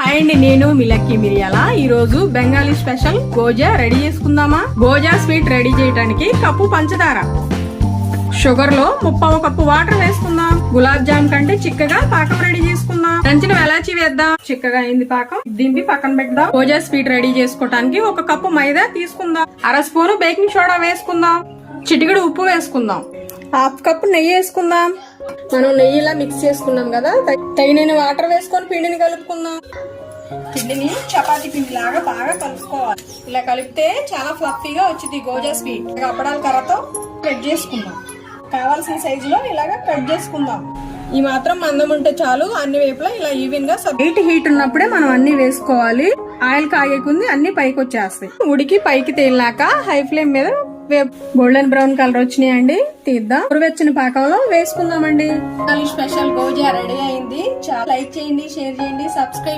Hi అండి, నేను మిలక్కి మిరియాల. ఈ రోజు బెంగాలీ స్పెషల్ గోజా రెడీ చేసుకుందామా. గోజా స్వీట్ రెడీ చేయడానికి కప్పు పంచదార, షుగర్ లో 1/2 కప్పు వాటర్ వేసుకుందాం. గులాబ్ జామ్ కంటే చిక్కగా పాకం రెడీ చేసుకుందాం. దంచిన వెలాచి వేద్దాం. చిక్కగా అయింది పాకం, దింపి పక్కన పెడదాం. గోజా స్వీట్ రెడీ చేసుకోవడానికి 1 కప్పు మైదా తీసుకుందాం. 1/2 స్పూన్ బేకింగ్ సోడా వేసుకుందాం. చిటికెడు ఉప్పు వేసుకుందాం. 1/2 కప్పు నెయ్యి వేసుకుందాం. మనం నెయ్యి ఇలా మిక్స్ చేసుకున్నాం కదా, తగిన వాటర్ వేసుకొని పిండిని కలుపుకుందాం. పిండిని చపాతీ పిండి లాగా బాగా కలుపుకోవాలి. ఇలా కలిపితే చాలా ఫ్లఫీగా వచ్చింది గోజా స్వీట్. అప్పడాల కర్రతో కట్ చేసుకుందాం. కావాల్సిన సైజులో ఇలాగా కట్ చేసుకుందాం. ఈ మాత్రం మందం ఉంటే చాలు. అన్ని వైపులా ఇలా ఈవెన్ గా హీట్ ఉన్నప్పుడే మనం అన్ని వేసుకోవాలి. ఆయిల్ కాగేకుంది అన్ని పైకి వచ్చేస్తాయి. ఉడికి పైకి తేలినాక హై ఫ్లేమ్ మీద గోల్డెన్ బ్రౌన్ కలర్ వచ్చినాయండి, తీద్దాం. ఉరువెచ్చిన పాకంలో వేసుకుందామండి. స్పెషల్ గోజా రెడీ అయింది. చాలా లైక్ చేయండి, షేర్ చేయండి, సబ్స్క్రైబ్